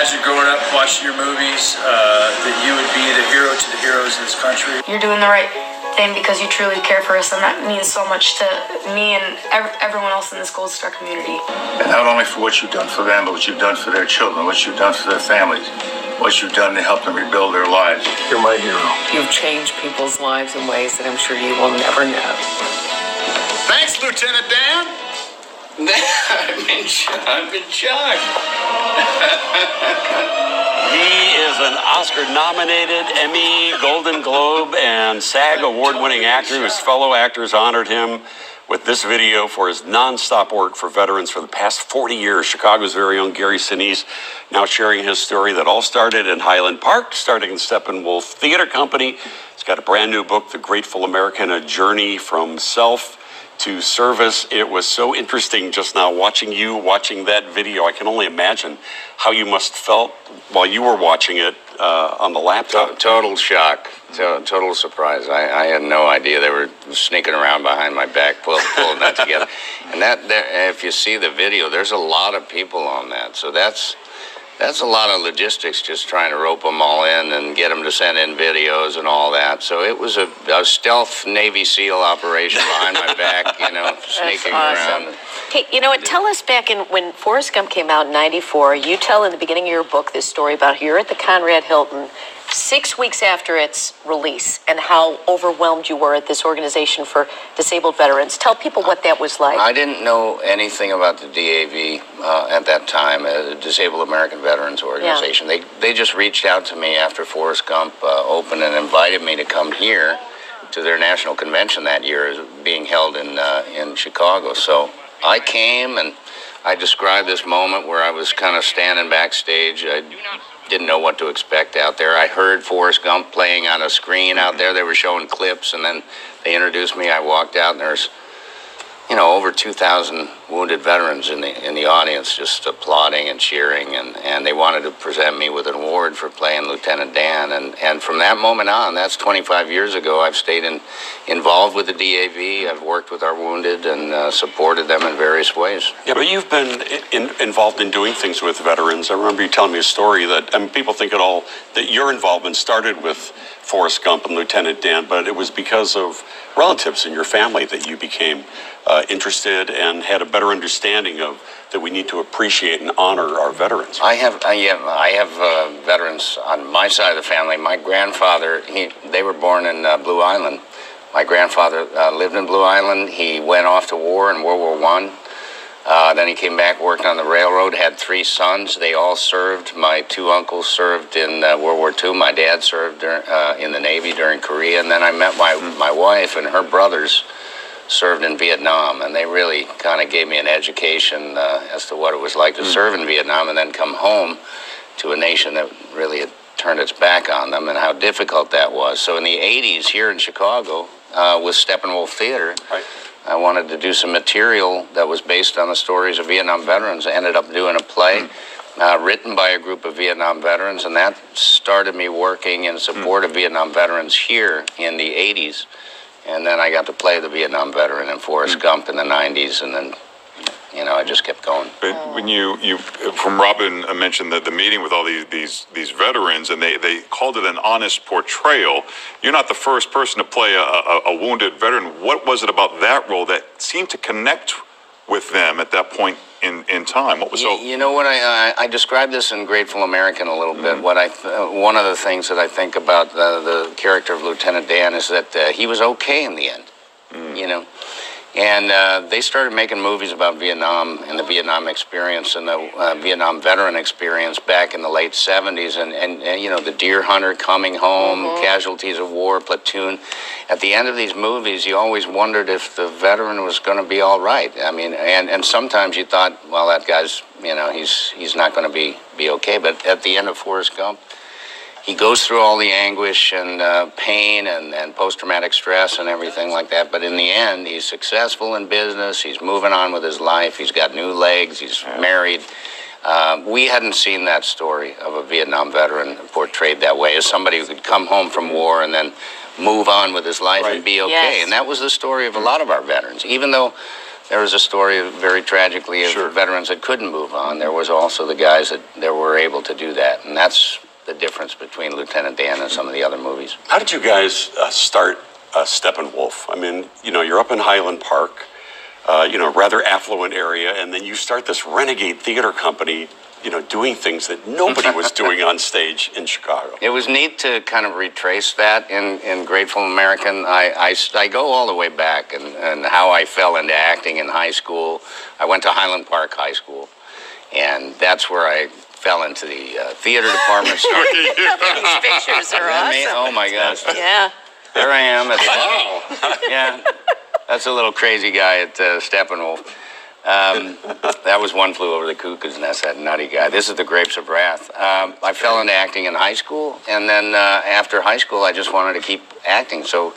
imagine growing up watching your movies that you would be the hero to the heroes in this country? You're doing the right thing because you truly care for us, and that means so much to me and everyone else in this Gold Star community. And not only for what you've done for them, but what you've done for their children, what you've done for their families, what you've done to help them rebuild their lives. You're my hero. You've changed people's lives in ways that I'm sure you will never know. Thanks, Lieutenant Dan. I've been shocked. He is an Oscar-nominated, Emmy, Golden Globe, and SAG award-winning actor whose fellow actors honored him with this video for his non-stop work for veterans for the past 40 years. Chicago's very own Gary Sinise now sharing his story that all started in Highland Park, starting in Steppenwolf Theater Company. He's got a brand new book, The Greatful American, A Journey from Self to Service. It was so interesting just now watching that video. I can only imagine how you must felt while you were watching it on the laptop. Total shock, total surprise. I had no idea they were sneaking around behind my back, pulling that together. And if you see the video, there's a lot of people on that. So that's a lot of logistics, just trying to rope them all in and get them to send in videos and all that. So it was a stealth Navy SEAL operation behind my back, sneaking around. Hey, tell us back when Forrest Gump came out in '94, you tell in the beginning of your book this story about you're at the Conrad Hilton 6 weeks after its release and how overwhelmed you were at this organization for disabled veterans. Tell people what that was like. I didn't know anything about the DAV at that time, the Disabled American Veterans Organization. Yeah. They just reached out to me after Forrest Gump opened and invited me to come here to their national convention that year, being held in Chicago. So I came and I described this moment where I was kind of standing backstage. I didn't know what to expect out there. I heard Forrest Gump playing on a screen out there. They were showing clips, and then they introduced me. I walked out, and there's, over 2,000 wounded veterans in the audience just applauding and cheering, and they wanted to present me with an award for playing Lieutenant Dan. And from that moment on, that's 25 years ago, I've stayed involved with the DAV. I've worked with our wounded and supported them in various ways. Yeah, but you've been involved in doing things with veterans. I remember you telling me a story that, people think that your involvement started with Forrest Gump and Lieutenant Dan, but it was because of relatives in your family that you became interested and had a better understanding of that we need to appreciate and honor our veterans. I have veterans on my side of the family. My grandfather, they were born in Blue Island. My grandfather lived in Blue Island. He went off to war in World War I. Then he came back, worked on the railroad, had 3 sons. They all served. My 2 uncles served in World War II. My dad served in the Navy during Korea. And then I met my wife, and her brothers served in Vietnam. And they really kind of gave me an education as to what it was like to serve in Vietnam and then come home to a nation that really had turned its back on them and how difficult that was. So in the 80s here in Chicago with Steppenwolf Theater, right, I wanted to do some material that was based on the stories of Vietnam veterans. I ended up doing a play written by a group of Vietnam veterans, and that started me working in support of Vietnam veterans here in the 80s. And then I got to play the Vietnam veteran in Forrest Gump in the 90s, and then, I just kept going. But when you from Robin mentioned the meeting with all these veterans, and they called it an honest portrayal. You're not the first person to play a wounded veteran. What was it about that role that seemed to connect with them at that point in time? What was so? What I described this in Greatful American a little bit. One of the things that I think about the character of Lieutenant Dan is that he was okay in the end. And they started making movies about Vietnam and the Vietnam experience and the Vietnam veteran experience back in the late 70s. And the deer hunter coming home, casualties of war, platoon. At the end of these movies, you always wondered if the veteran was going to be all right. I mean, and sometimes you thought, well, that guy's, he's not going to be okay. But at the end of Forrest Gump, he goes through all the anguish and pain and post-traumatic stress and everything like that. But in the end, he's successful in business. He's moving on with his life. He's got new legs. He's married. We hadn't seen that story of a Vietnam veteran portrayed that way, as somebody who could come home from war and then move on with his life and be okay. Yes. And that was the story of a lot of our veterans. Even though there was a story, very tragically, of veterans that couldn't move on. There was also the guys that were able to do that, and that's the difference between Lieutenant Dan and some of the other movies. How did you guys start Steppenwolf? I mean, you're up in Highland Park, rather affluent area, and then you start this renegade theater company, doing things that nobody was doing on stage in Chicago. It was neat to kind of retrace that in Greatful American. I go all the way back and how I fell into acting in high school. I went to Highland Park High School, and that's where I fell into the theater department. These pictures are awesome. Oh my gosh. Yeah. There I am. Yeah. That's a little crazy guy at Steppenwolf. That was One Flew Over the Cuckoo's Nest, that nutty guy. This is The Grapes of Wrath. I fell into acting in high school, and then after high school, I just wanted to keep acting. So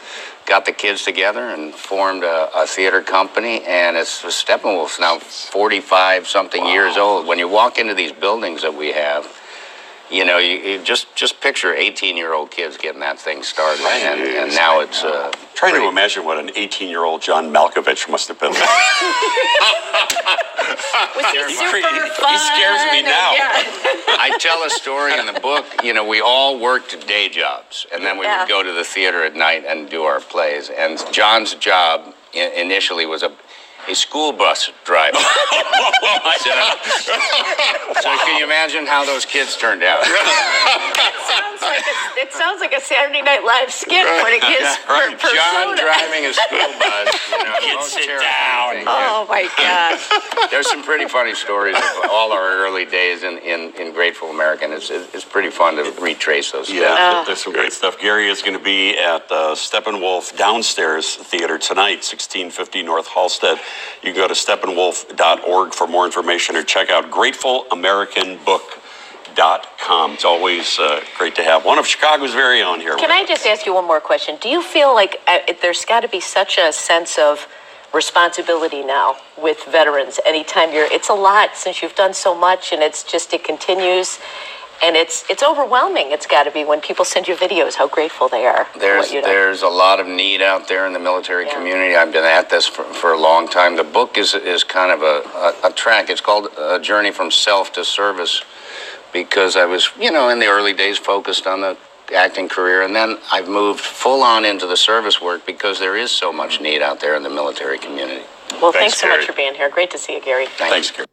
got the kids together and formed a theater company, and it's Steppenwolf's now 45-something years old. When you walk into these buildings that we have, you just picture 18-year-old kids getting that thing started, and now it's trying to imagine what an 18-year-old John Malkovich must have been like. Was he super fun? He scares me now. Yeah. I tell a story in the book. We all worked day jobs, and then we would go to the theater at night and do our plays. And John's job initially was a school bus driver. So can you imagine how those kids turned out? It sounds like a Saturday Night Live skit when it gets persona. John driving a school bus. Kids sit down. Oh my gosh. There's some pretty funny stories of all our early days in Greatful American. It's pretty fun to retrace those steps. Yeah, there's some great stuff. Gary is going to be at Steppenwolf Downstairs Theater tonight, 1650 North Halsted. You can go to steppenwolf.org for more information or check out GratefulAmericanBook.com. It's always great to have one of Chicago's very own here. Can I just ask you one more question? Do you feel like there's got to be such a sense of responsibility now with veterans anytime it's a lot since you've done so much, and it continues, and it's overwhelming. It's got to be when people send you videos how grateful they are. There's a lot of need out there in the military community. I've been at this for a long time. The book is kind of a track. It's called A Journey from Self to Service, because I was, in the early days focused on the acting career, and then I've moved full on into the service work because there is so much need out there in the military community. Well, thanks so much for being here. Great to see you, Gary. Thanks, Gary.